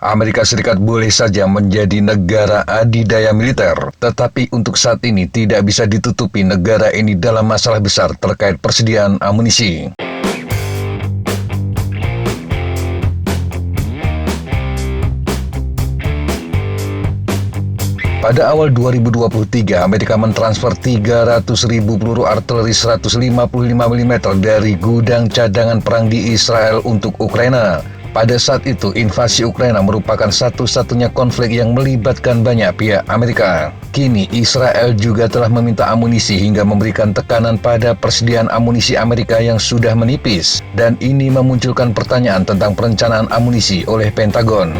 Amerika Serikat boleh saja menjadi negara adidaya militer, tetapi untuk saat ini tidak bisa ditutupi negara ini dalam masalah besar terkait persediaan amunisi. Pada awal 2023, Amerika mentransfer 300.000 peluru artileri 155 mm dari gudang cadangan perang di Israel untuk Ukraina. Pada saat itu, invasi Ukraina merupakan satu-satunya konflik yang melibatkan banyak pihak Amerika. Kini, Israel juga telah meminta amunisi hingga memberikan tekanan pada persediaan amunisi Amerika yang sudah menipis. Dan ini memunculkan pertanyaan tentang perencanaan amunisi oleh Pentagon.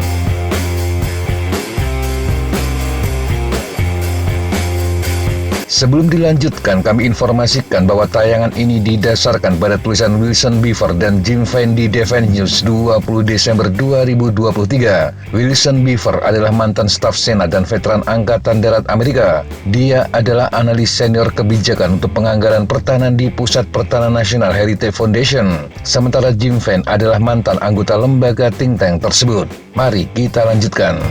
Sebelum dilanjutkan, kami informasikan bahwa tayangan ini didasarkan pada tulisan Wilson Beaver dan Jim Fain di Defense News 20 Desember 2023. Wilson Beaver adalah mantan staf Senat dan veteran Angkatan Darat Amerika. Dia adalah analis senior kebijakan untuk penganggaran pertahanan di Pusat Pertahanan Nasional Heritage Foundation. Sementara Jim Fain adalah mantan anggota lembaga think tank tersebut. Mari kita lanjutkan.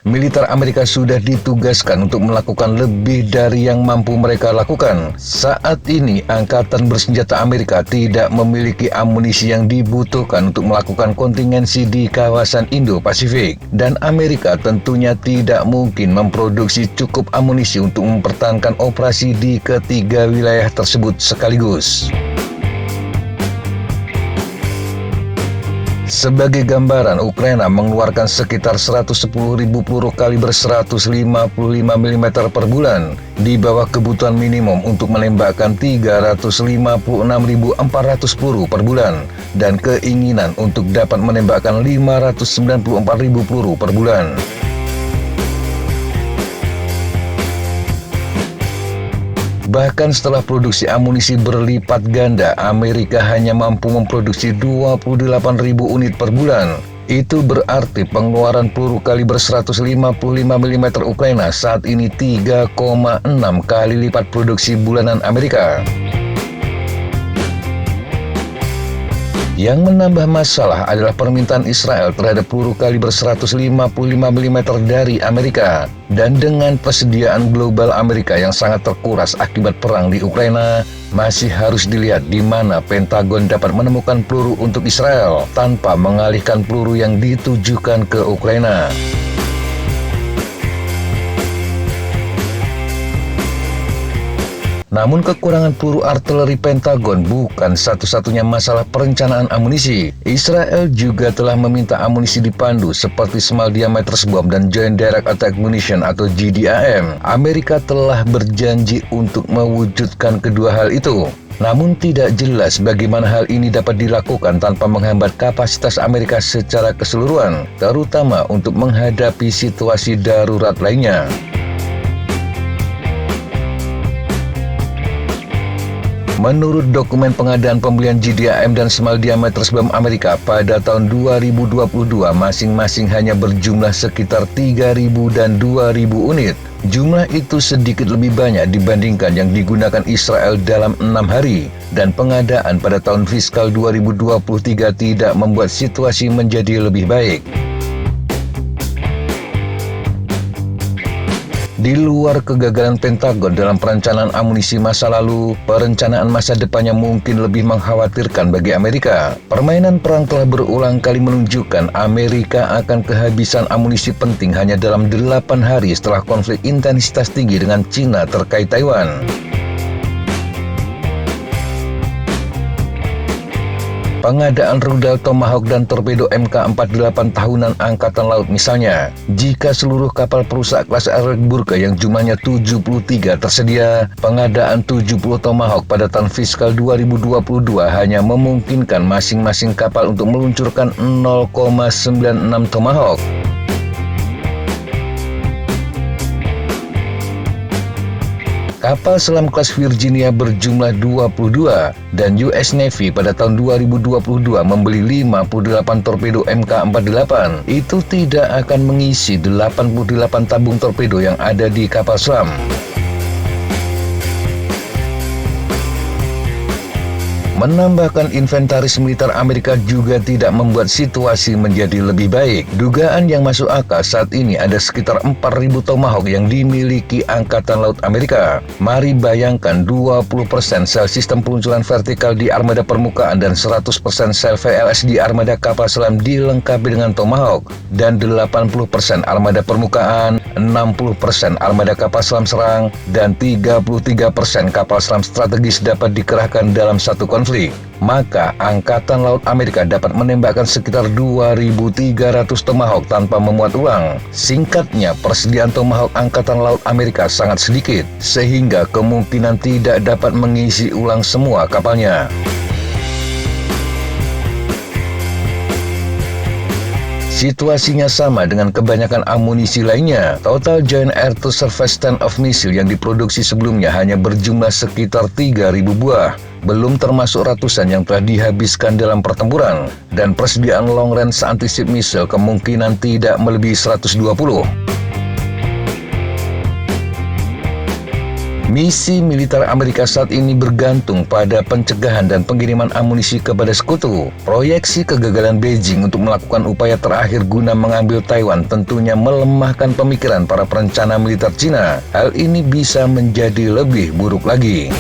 Militer Amerika sudah ditugaskan untuk melakukan lebih dari yang mampu mereka lakukan. Saat ini, Angkatan Bersenjata Amerika tidak memiliki amunisi yang dibutuhkan untuk melakukan kontingensi di kawasan Indo-Pasifik. Dan Amerika tentunya tidak mungkin memproduksi cukup amunisi untuk mempertahankan operasi di ketiga wilayah tersebut sekaligus. Sebagai gambaran, Ukraina mengeluarkan sekitar 110.000 peluru kaliber 155 mm per bulan, di bawah kebutuhan minimum untuk menembakkan 356.400 peluru per bulan, dan keinginan untuk dapat menembakkan 594.000 peluru per bulan. Bahkan setelah produksi amunisi berlipat ganda, Amerika hanya mampu memproduksi 28.000 unit per bulan. Itu berarti pengeluaran peluru kaliber 155 mm Ukraina saat ini 3,6 kali lipat produksi bulanan Amerika. Yang menambah masalah adalah permintaan Israel terhadap peluru kaliber 155 mm dari Amerika. Dan dengan persediaan global Amerika yang sangat terkuras akibat perang di Ukraina, masih harus dilihat di mana Pentagon dapat menemukan peluru untuk Israel tanpa mengalihkan peluru yang ditujukan ke Ukraina. Namun kekurangan peluru artileri Pentagon bukan satu-satunya masalah perencanaan amunisi. Israel juga telah meminta amunisi dipandu seperti Small Diameter Bomb dan Joint Direct Attack Munition atau JDAM. Amerika telah berjanji untuk mewujudkan kedua hal itu. Namun tidak jelas bagaimana hal ini dapat dilakukan tanpa menghambat kapasitas Amerika secara keseluruhan, terutama untuk menghadapi situasi darurat lainnya. Menurut dokumen pengadaan pembelian JDAM dan Small Diameter Bomb Amerika pada tahun 2022 masing-masing hanya berjumlah sekitar 3.000 dan 2.000 unit. Jumlah itu sedikit lebih banyak dibandingkan yang digunakan Israel dalam 6 hari. Dan pengadaan pada tahun fiskal 2023 tidak membuat situasi menjadi lebih baik. Di luar kegagalan Pentagon dalam perencanaan amunisi masa lalu, perencanaan masa depannya mungkin lebih mengkhawatirkan bagi Amerika. Permainan perang telah berulang kali menunjukkan Amerika akan kehabisan amunisi penting hanya dalam 8 hari setelah konflik intensitas tinggi dengan China terkait Taiwan. Pengadaan rudal Tomahawk dan torpedo Mk48 tahunan Angkatan Laut misalnya. Jika seluruh kapal perusak kelas Erebburger yang jumlahnya 73 tersedia, pengadaan 70 Tomahawk pada tahun fiskal 2022 hanya memungkinkan masing-masing kapal untuk meluncurkan 0,96 Tomahawk. Kapal selam kelas Virginia berjumlah 22 dan US Navy pada tahun 2022 membeli 58 torpedo Mk48. Itu tidak akan mengisi 88 tabung torpedo yang ada di kapal selam. Menambahkan inventaris militer Amerika juga tidak membuat situasi menjadi lebih baik. Dugaan yang masuk akal saat ini ada sekitar 4.000 Tomahawk yang dimiliki Angkatan Laut Amerika. Mari bayangkan 20% sel sistem peluncuran vertikal di armada permukaan dan 100% sel VLS di armada kapal selam dilengkapi dengan Tomahawk, dan 80% armada permukaan, 60% armada kapal selam serang, dan 33% kapal selam strategis dapat dikerahkan dalam satu konflik. Maka Angkatan Laut Amerika dapat menembakkan sekitar 2.300 Tomahawk tanpa memuat ulang. Singkatnya, persediaan Tomahawk Angkatan Laut Amerika sangat sedikit, sehingga kemungkinan tidak dapat mengisi ulang semua kapalnya. Situasinya sama dengan kebanyakan amunisi lainnya. Total Joint Air to Surface Stand-off Missile yang diproduksi sebelumnya hanya berjumlah sekitar 3.000 buah. Belum termasuk ratusan yang telah dihabiskan dalam pertempuran. Dan persediaan Long Range Anti-Ship Missile kemungkinan tidak melebihi 120. Misi militer Amerika saat ini bergantung pada pencegahan dan pengiriman amunisi kepada sekutu. Proyeksi kegagalan Beijing untuk melakukan upaya terakhir guna mengambil Taiwan tentunya melemahkan pemikiran para perencana militer Cina. Hal ini bisa menjadi lebih buruk lagi.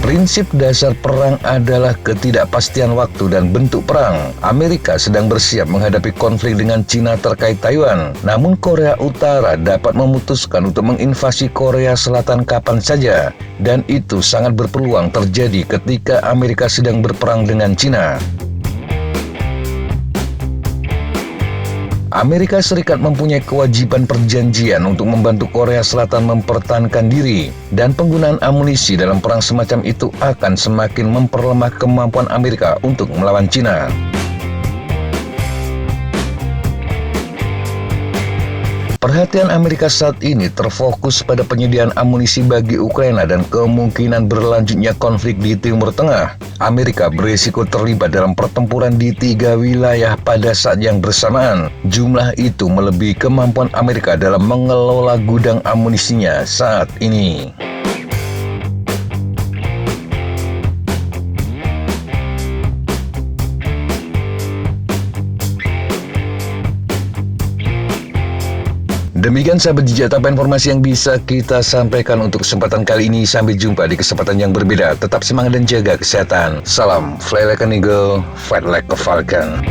Prinsip dasar perang adalah ketidakpastian waktu dan bentuk perang. Amerika sedang bersiap menghadapi konflik dengan Cina terkait Taiwan. Namun Korea Utara dapat memutuskan untuk menginvasi Korea Selatan kapan saja. Dan itu sangat berpeluang terjadi ketika Amerika sedang berperang dengan Cina. Amerika Serikat mempunyai kewajiban perjanjian untuk membantu Korea Selatan mempertahankan diri, dan penggunaan amunisi dalam perang semacam itu akan semakin memperlemah kemampuan Amerika untuk melawan Cina. Perhatian Amerika saat ini terfokus pada penyediaan amunisi bagi Ukraina dan kemungkinan berlanjutnya konflik di Timur Tengah. Amerika berisiko terlibat dalam pertempuran di 3 wilayah pada saat yang bersamaan. Jumlah itu melebihi kemampuan Amerika dalam mengelola gudang amunisinya saat ini. Demikian sahabat Jejak Tapa informasi yang bisa kita sampaikan untuk kesempatan kali ini. Sampai jumpa di kesempatan yang berbeda. Tetap semangat dan jaga kesehatan. Salam Fly Like an Eagle, Fight Like a Falcon.